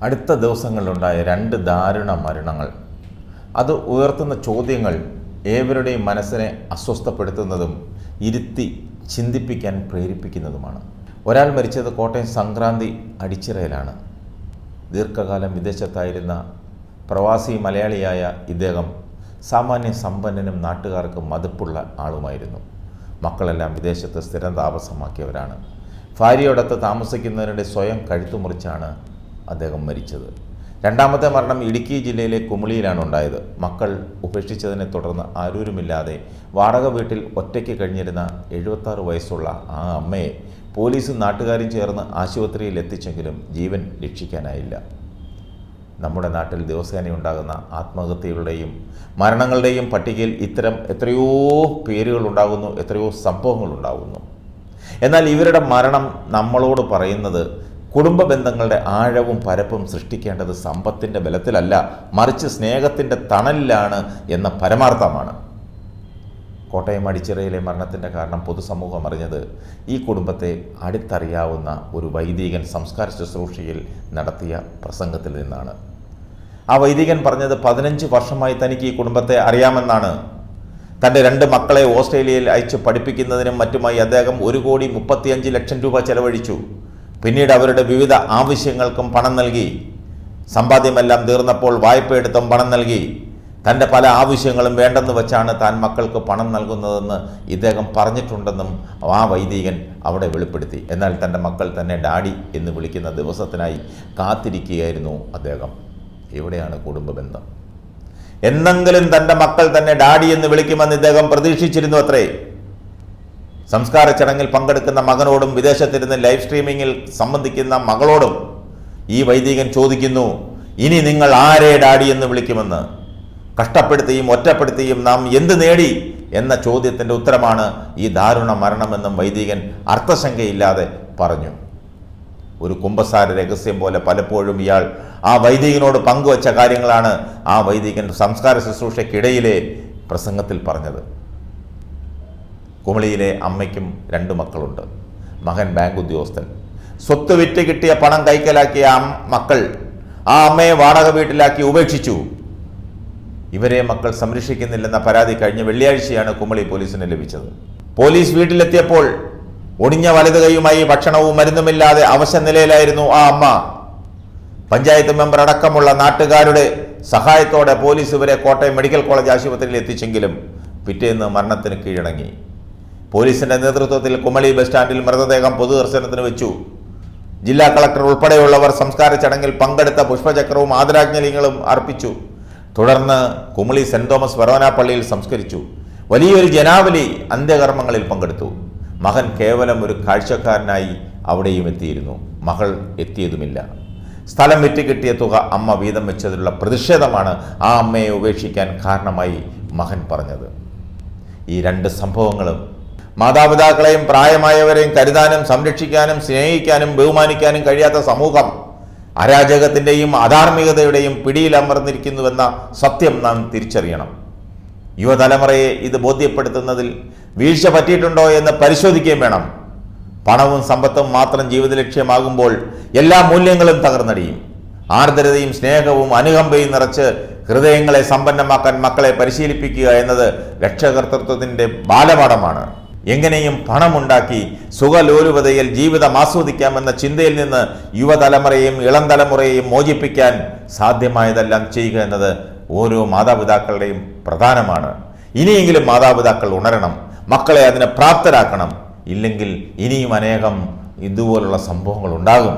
അടുത്ത ദിവസങ്ങളിലുണ്ടായ 2 ദാരുണ മരണങ്ങൾ അത് ഉയർത്തുന്ന ചോദ്യങ്ങൾ ഏവരുടെയും മനസ്സിനെ അസ്വസ്ഥപ്പെടുത്തുന്നതും ഇരുത്തി ചിന്തിപ്പിക്കാൻ പ്രേരിപ്പിക്കുന്നതുമാണ്. ഒരാൾ മരിച്ചത് കോട്ടയം സംക്രാന്തി അടിച്ചിറയിലാണ്. ദീർഘകാലം വിദേശത്തായിരുന്ന പ്രവാസി മലയാളിയായ ഇദ്ദേഹം സാമാന്യ സമ്പന്നനും നാട്ടുകാർക്ക് മതിപ്പുള്ള ആളുമായിരുന്നു. മക്കളെല്ലാം വിദേശത്ത് സ്ഥിരം താമസമാക്കിയവരാണ്. ഭാര്യയോടൊത്ത് താമസിക്കുന്നതിനിടെ സ്വയം കഴുത്തു മുറിച്ചാണ് അദ്ദേഹം മരിച്ചത്. രണ്ടാമത്തെ മരണം ഇടുക്കി ജില്ലയിലെ കുമളിയിലാണ് ഉണ്ടായത്. മക്കൾ ഉപേക്ഷിച്ചതിനെ തുടർന്ന് ആരൂരുമില്ലാതെ വാടക വീട്ടിൽ ഒറ്റയ്ക്ക് കഴിഞ്ഞിരുന്ന 76 വയസ്സുള്ള ആ അമ്മയെ പോലീസും നാട്ടുകാരും ചേർന്ന് ആശുപത്രിയിൽ എത്തിച്ചെങ്കിലും ജീവൻ രക്ഷിക്കാനായില്ല. നമ്മുടെ നാട്ടിൽ ദിവസേനയുണ്ടാകുന്ന ആത്മഹത്യകളുടെയും മരണങ്ങളുടെയും പട്ടികയിൽ ഇത്തരം എത്രയോ പേരുകൾ ഉണ്ടാകുന്നു, എത്രയോ സംഭവങ്ങൾ ഉണ്ടാകുന്നു. എന്നാൽ ഇവരുടെ മരണം നമ്മളോട് പറയുന്നത് കുടുംബ ബന്ധങ്ങളുടെ ആഴവും പരപ്പും സൃഷ്ടിക്കേണ്ടത് സമ്പത്തിൻ്റെ ബലത്തിലല്ല, മറിച്ച് സ്നേഹത്തിൻ്റെ തണലിലാണ് എന്ന പരമാർത്ഥമാണ്. കോട്ടയം അടിച്ചിറയിലെ മരണത്തിൻ്റെ കാരണം പൊതുസമൂഹം അറിഞ്ഞത് ഈ കുടുംബത്തെ അടുത്തറിയാവുന്ന ഒരു വൈദികൻ സംസ്കാര ശുശ്രൂഷയിൽ നടത്തിയ പ്രസംഗത്തിൽ നിന്നാണ്. ആ വൈദികൻ പറഞ്ഞത് 15 വർഷമായി തനിക്ക് ഈ കുടുംബത്തെ അറിയാമെന്നാണ്. തൻ്റെ 2 മക്കളെ ഓസ്ട്രേലിയയിൽ അയച്ച് പഠിപ്പിക്കുന്നതിനും മറ്റുമായി അദ്ദേഹം 1,35,00,000 രൂപ ചെലവഴിച്ചു. പിന്നീട് അവരുടെ വിവിധ ആവശ്യങ്ങൾക്കും പണം നൽകി. സമ്പാദ്യമെല്ലാം തീർന്നപ്പോൾ വായ്പയെടുത്തും പണം നൽകി. തൻ്റെ പല ആവശ്യങ്ങളും വേണ്ടെന്ന് വെച്ചാണ് താൻ മക്കൾക്ക് പണം നൽകുന്നതെന്ന് ഇദ്ദേഹം പറഞ്ഞിട്ടുണ്ടെന്നും ആ വൈദികൻ അവിടെ വെളിപ്പെടുത്തി. എന്നാൽ തൻ്റെ മക്കൾ തന്നെ ഡാഡി എന്ന് വിളിക്കുന്ന ദിവസത്തിനായി കാത്തിരിക്കുകയായിരുന്നു അദ്ദേഹം. എവിടെയാണ് കുടുംബ ബന്ധം? എന്നെങ്കിലും തൻ്റെ മക്കൾ തന്നെ ഡാഡി എന്ന് വിളിക്കുമെന്ന് ഇദ്ദേഹം പ്രതീക്ഷിച്ചിരുന്നു അത്രേ. സംസ്കാര ചടങ്ങിൽ പങ്കെടുക്കുന്ന മകനോടും വിദേശത്തിരുന്ന് ലൈവ് സ്ട്രീമിങ്ങിൽ സംബന്ധിക്കുന്ന മകളോടും ഈ വൈദികൻ ചോദിക്കുന്നു, ഇനി നിങ്ങൾ ആരെ ഡാഡി എന്ന് വിളിക്കുമെന്ന്. കഷ്ടപ്പെടുത്തിയും ഒറ്റപ്പെടുത്തിയും നാം എന്ത് നേടി എന്ന ചോദ്യത്തിൻ്റെ ഉത്തരമാണ് ഈ ദാരുണ മരണമെന്നും വൈദികൻ അർത്ഥശങ്കയില്ലാതെ പറഞ്ഞു. ഒരു കുമ്പസാര രഹസ്യം പോലെ പലപ്പോഴും ഇയാൾ ആ വൈദികനോട് പങ്കുവച്ച കാര്യങ്ങളാണ് ആ വൈദികൻ സംസ്കാര ശുശ്രൂഷയ്ക്കിടയിലെ പ്രസംഗത്തിൽ പറഞ്ഞത്. കുമളിയിലെ അമ്മയ്ക്കും 2 മക്കളുണ്ട്. മകൻ ബാങ്ക് ഉദ്യോഗസ്ഥൻ. സ്വത്ത് വിറ്റ് കിട്ടിയ പണം കൈക്കലാക്കിയ മക്കൾ ആ അമ്മയെ വാടക വീട്ടിലാക്കി ഉപേക്ഷിച്ചു. ഇവരെ മക്കൾ സംരക്ഷിക്കുന്നില്ലെന്ന പരാതി കഴിഞ്ഞ വെള്ളിയാഴ്ചയാണ് കുമളി പോലീസിന് ലഭിച്ചത്. പോലീസ് വീട്ടിലെത്തിയപ്പോൾ ഒടിഞ്ഞ വലത് കൈയുമായി ഭക്ഷണവും മരുന്നുമില്ലാതെ അവശ നിലയിലായിരുന്നു ആ അമ്മ. പഞ്ചായത്ത് മെമ്പർ അടക്കമുള്ള നാട്ടുകാരുടെ സഹായത്തോടെ പോലീസ് ഇവരെ കോട്ടയം മെഡിക്കൽ കോളേജ് ആശുപത്രിയിൽ എത്തിച്ചെങ്കിലും പിറ്റേന്ന് മരണത്തിന് കീഴടങ്ങി. പോലീസിന്റെ നേതൃത്വത്തിൽ കുമളി ബസ് സ്റ്റാൻഡിൽ മൃതദേഹം പൊതുദർശനത്തിന് വെച്ചു. ജില്ലാ കളക്ടർ ഉൾപ്പെടെയുള്ളവർ സംസ്കാര ചടങ്ങിൽ പങ്കെടുത്ത പുഷ്പചക്രവും ആദരാഞ്ജലികളും അർപ്പിച്ചു. തുടർന്ന് കുമളി സെന്റ് തോമസ് ഫെറോന പള്ളിയിൽ സംസ്കരിച്ചു. വലിയൊരു ജനാവലി അന്ത്യകർമ്മങ്ങളിൽ പങ്കെടുത്തു. മകൻ കേവലം ഒരു കാഴ്ചക്കാരനായി അവിടെയും എത്തിയിരുന്നു. മകൾ എത്തിയതുമില്ല. സ്ഥലം വിറ്റ് കിട്ടിയ തുക അമ്മ വീതം വെച്ചതിലുള്ള പ്രതിഷേധമാണ് ആ അമ്മയെ ഉപേക്ഷിക്കാൻ കാരണമായി മകൻ പറഞ്ഞത്. ഈ 2 സംഭവങ്ങളും മാതാപിതാക്കളെയും പ്രായമായവരെയും കരുതാനും സംരക്ഷിക്കാനും സ്നേഹിക്കാനും ബഹുമാനിക്കാനും കഴിയാത്ത സമൂഹം അരാജകത്തിൻ്റെയും അധാർമികതയുടെയും പിടിയിലമർന്നിരിക്കുന്നുവെന്ന സത്യം നാം തിരിച്ചറിയണം. യുവതലമുറയെ ഇത് ബോധ്യപ്പെടുത്തുന്നതിൽ വീഴ്ച പറ്റിയിട്ടുണ്ടോ എന്ന് പരിശോധിക്കുകയും വേണം. പണവും സമ്പത്തും മാത്രം ജീവിത ലക്ഷ്യമാകുമ്പോൾ എല്ലാ മൂല്യങ്ങളും തകർന്നടിയും. ആർദ്രതയും സ്നേഹവും അനുകമ്പയും നിറച്ച് ഹൃദയങ്ങളെ സമ്പന്നമാക്കാൻ മക്കളെ പരിശീലിപ്പിക്കുക എന്നത് രക്ഷകർത്തൃത്വത്തിൻ്റെ ബാലപാഠമാണ്. എങ്ങനെയും പണമുണ്ടാക്കി സുഖലോലുപതയിൽ ജീവിതം ആസ്വദിക്കാമെന്ന ചിന്തയിൽ നിന്ന് യുവതലമുറയെയും ഇളം തലമുറയെയും മോചിപ്പിക്കാൻ സാധ്യമായതെല്ലാം ചെയ്യുക എന്നത് ഓരോ മാതാപിതാക്കളുടെയും പ്രധാനമാണ്. ഇനിയെങ്കിലും മാതാപിതാക്കൾ ഉണരണം, മക്കളെ അതിന് പ്രാപ്തരാക്കണം. ഇല്ലെങ്കിൽ ഇനിയും അനേകം ഇതുപോലുള്ള സംഭവങ്ങൾ ഉണ്ടാകും.